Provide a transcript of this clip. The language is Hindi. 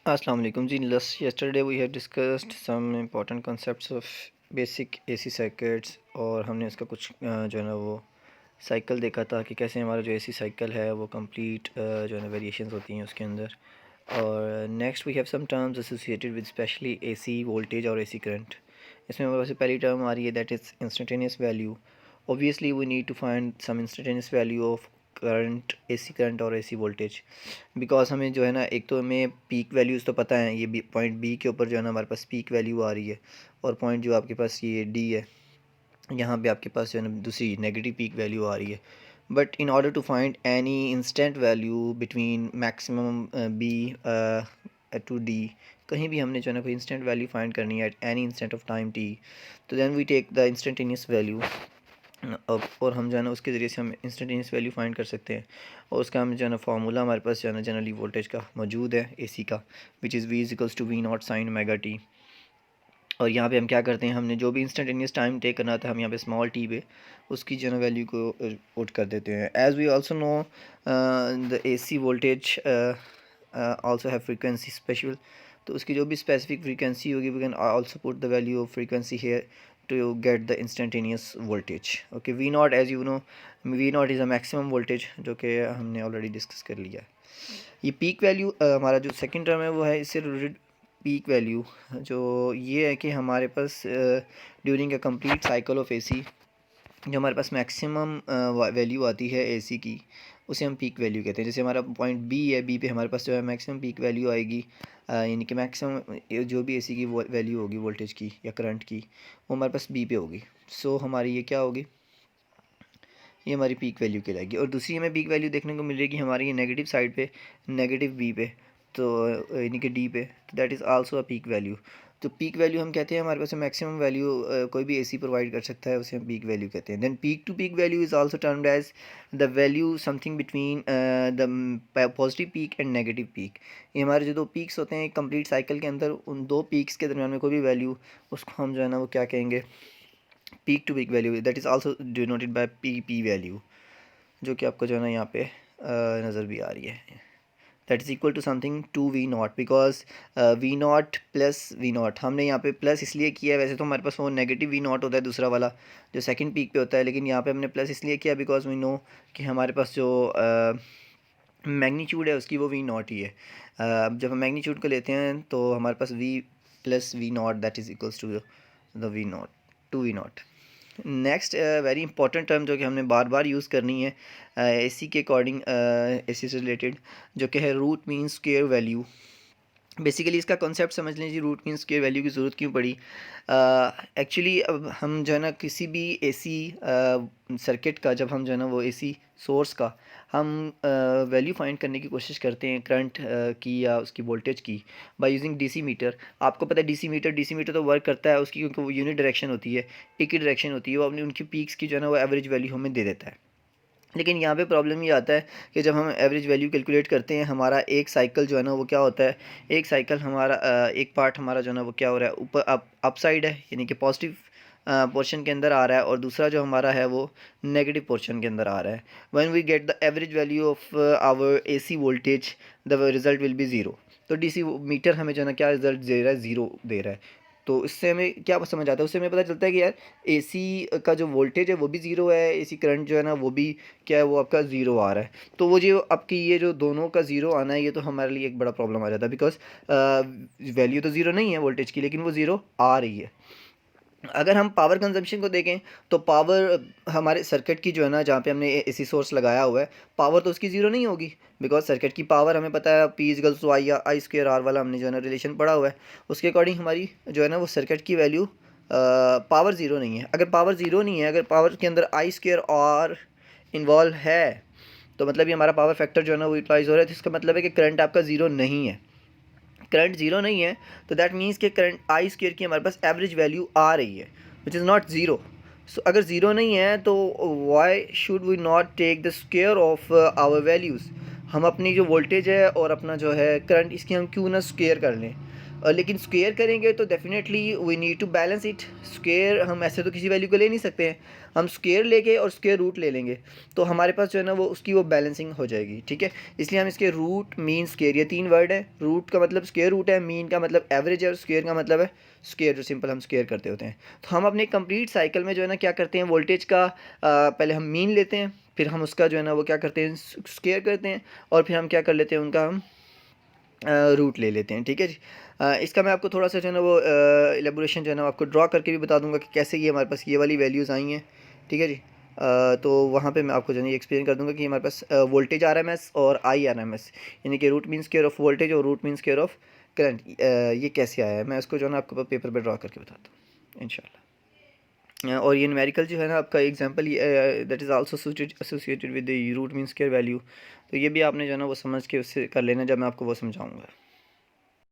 Assalamu alaikum ji. Yesterday we have discussed some important concepts of basic AC circuits और हमने उसका कुछ जो है ना वो साइकिल देखा था कि कैसे हमारा जो AC साइकिल है वो कंप्लीट जो है ना वेरिएशंस होती हैं उसके अंदर. और next we have some terms associated with specially AC voltage और AC करंट. इसमें हमारे पास पहली टर्म आ रही है that is instantaneous value. Obviously we need to find some instantaneous value of current, AC current और AC वोल्टेज, बिकॉज हमें जो है ना एक तो हमें पीक वैल्यूज़ तो पता है, ये पॉइंट बी के ऊपर जो है ना हमारे पास पीक वैल्यू आ रही है, और पॉइंट जो आपके पास ये डी है यहाँ पे आपके पास जो है ना दूसरी नेगेटिव पीक वैल्यू आ रही है. But in order to find any instant value between maximum B to D, कहीं भी हमने जो है ना कोई इंस्टेंट वैल्यू फाइंड करनी है at any instant of time T, तो then we take the instantaneous value. और हम जो है ना उसके ज़रिए से हम इंस्टेंटेनियस वैल्यू फाइंड कर सकते हैं. और उसका हम जो है ना फार्मूला हमारे पास जो है ना जनरली वोल्टेज का मौजूद है एसी का, which is V equals to V naught sine omega T. और यहाँ पे हम क्या करते हैं, हमने जो भी इंस्टेंटेनियस टाइम टेक करना था हम यहाँ पे स्मॉल टी पे उसकी जो है वैल्यू को पुट कर देते हैं. As we also know the AC voltage also have frequency special, तो उसकी जो भी स्पेसिफिक फ्रीक्वेंसी होगी we can also put the value of frequency here to get the instantaneous voltage. Okay, V naught, as you know, V naught is a maximum voltage जो कि हमने ऑलरेडी डिस्कस कर लिया है. ये पीक वैल्यू हमारा जो सेकंड टर्म है वो है इससे रिलेटेड पीक वैल्यू, जो ये है कि हमारे पास during a complete cycle of AC जो हमारे पास मैक्सिमम वैल्यू आती है AC की, उसे हम पीक वैल्यू कहते हैं. जैसे हमारा पॉइंट B है, B पे हमारे पास जो है मैक्सिमम पीक वैल्यू आएगी, यानी कि मैक्सिमम जो भी AC की वैल्यू होगी वोल्टेज की या करंट की, वो हमारे पास B पे होगी. सो हमारी ये क्या होगी, ये हमारी पीक वैल्यू कहलाएगी. और दूसरी हमें पीक वैल्यू देखने को मिलेगी हमारी ये नेगेटिव साइड पे, नेगेटिव B पे, तो यानी कि D पे, तो that is also a peak value. तो पीक वैल्यू हम कहते हैं हमारे पास मैक्सिमम वैल्यू कोई भी AC प्रोवाइड कर सकता है, उसे हम पीक वैल्यू कहते हैं. Then peak to peak value is also termed as the value something between the positive peak and negative peak. ये हमारे जो दो पीक्स होते हैं कंप्लीट साइकिल के अंदर, उन दो पीक्स के दरमियान में कोई भी वैल्यू, उसको हम जो है ना वो क्या कहेंगे, peak to peak value. That is also denoted by PP value, जो कि आपको जो है ना यहाँ पे नज़र भी आ रही है. That is equal to something to V naught, because V naught plus V naught, हमने यहाँ पे प्लस इसलिए किया है, वैसे तो हमारे पास वो नेगेटिव वी नॉट होता है दूसरा वाला जो सेकंड पीक पे होता है, लेकिन यहाँ पे हमने प्लस इसलिए किया बिकॉज वी नो कि हमारे पास जो मैग्नीट्यूड है उसकी वो वी नॉट ही है. जब हम मैग्नीट्यूड को लेते हैं तो हमारे पास V plus V naught that is equals to the V naught, to V naught. Next very important term जो कि हमने बार बार यूज़ करनी है AC के अकॉर्डिंग, AC से रिलेटेड, जो कि है root mean square value. Basically इसका कॉन्सेप्ट समझ लीजिए, रूट मीन स्क्वायर वैल्यू की ज़रूरत क्यों पड़ी. एक्चुअली अब हम जो है ना किसी भी AC सर्किट का, जब हम जो है ना वो AC सोर्स का हम वैल्यू फाइंड करने की कोशिश करते हैं करंट की या उसकी वोल्टेज की, बाय यूजिंग DC मीटर. आपको पता है DC मीटर तो वर्क करता है उसकी, क्योंकि वो यूनिट डायरेक्शन होती है, एक ही डायरेक्शन होती है, वो अपनी उनकी पीक्स की जो है ना वो एवरेज वैल्यू हमें दे देता है. लेकिन यहाँ पे प्रॉब्लम ये आता है कि जब हम एवरेज वैल्यू कैलकुलेट करते हैं, हमारा एक साइकिल जो है ना वो क्या होता है, एक साइकिल हमारा एक पार्ट हमारा जो है ना वो क्या हो रहा है, ऊपर अप साइड है, यानी कि पॉजिटिव पोर्शन के अंदर आ रहा है, और दूसरा जो हमारा है वो नेगेटिव पोर्शन के अंदर आ रहा है. When we get the average value of our AC voltage the result will be zero. तो DC मीटर हमें जो है ना क्या रिज़ल्ट दे रहा है, ज़ीरो दे रहा है. तो इससे हमें क्या समझ आता है, उससे हमें पता चलता है कि यार AC का जो वोल्टेज है वो भी ज़ीरो है, AC करंट जो है ना वो भी क्या है, वो आपका ज़ीरो आ रहा है. तो वो जो आपकी ये जो दोनों का ज़ीरो आना है, ये तो हमारे लिए एक बड़ा प्रॉब्लम आ जाता है, बिकॉज वैल्यू तो ज़ीरो नहीं है वोल्टेज की, लेकिन वो ज़ीरो आ रही है. अगर हम पावर कंजम्पशन को देखें तो पावर हमारे सर्किट की जो है ना, जहाँ पे हमने AC सोर्स लगाया हुआ है, पावर तो उसकी ज़ीरो नहीं होगी, बिकॉज सर्किट की पावर हमें पता है P equals to I square R वाला हमने जो है ना रिलेशन पढ़ा हुआ है, उसके अकॉर्डिंग हमारी जो है ना वो सर्किट की वैल्यू पावर ज़ीरो नहीं है. अगर पावर ज़ीरो नहीं है, अगर पावर के अंदर आई स्क्वायर R इन्वॉल्व है, तो मतलब ये हमारा पावर फैक्टर जो है ना वो यूटिलाइज हो रहा है, तो इसका मतलब है कि करंट आपका ज़ीरो नहीं है. करंट ज़ीरो नहीं है तो दैट मीन्स कि करंट आई स्क्वायर की हमारे पास एवरेज वैल्यू आ रही है, which is not zero. So अगर ज़ीरो नहीं है तो why should we not take the square of our values. हम अपनी जो वोल्टेज है और अपना जो है करंट, इसकी हम क्यों ना स्क्वायर कर लें. और लेकिन स्क्वेयर करेंगे तो definitely we need to balance it. Square हम ऐसे तो किसी वैल्यू को ले नहीं सकते हैं, हम स्क्वेयर लेके और स्क्वेयर रूट ले लेंगे तो हमारे पास जो है ना वो उसकी वो बैलेंसिंग हो जाएगी, ठीक है। इसलिए हम इसके रूट, मीन, स्क्वेयर, ये 3 वर्ड है। रूट का मतलब स्क्वेयर रूट है, मीन का मतलब एवरेज है और स्क्वेयर का मतलब है स्क्वेयर, जो सिंपल हम स्क्वेयर करते होते हैं। तो हम अपने कंप्लीट साइकिल में जो है ना क्या करते हैं, वोल्टेज का पहले हम मीन लेते हैं, फिर हम उसका जो है ना वो क्या करते हैं, स्क्वेयर करते हैं, और फिर हम क्या कर लेते हैं, उनका हम रूट ले लेते हैं, ठीक है जी। इसका मैं आपको थोड़ा सा जो है ना वो एलेबोरेशन जो है ना आपको ड्रॉ करके भी बता दूंगा कि कैसे ये हमारे पास ये वाली वैल्यूज़ आई हैं, ठीक है जी। तो वहाँ पे मैं आपको जो है ये एक्सप्लेन कर दूंगा कि हमारे पास वोल्टेज आरएमएस और आई आरएमएस, यानी कि root mean square of voltage और root mean square of current, ये कैसे आया है मैं इसको जो है ना आपको पेपर पर ड्रॉ करके बताता हूँ इंशाल्लाह। और ये न्यूमेरिकल जो है ना आपका example that is also associated with the root mean square value. तो ये भी आपने जो है ना वो समझ के उससे कर लेना जब मैं आपको वो समझाऊंगा।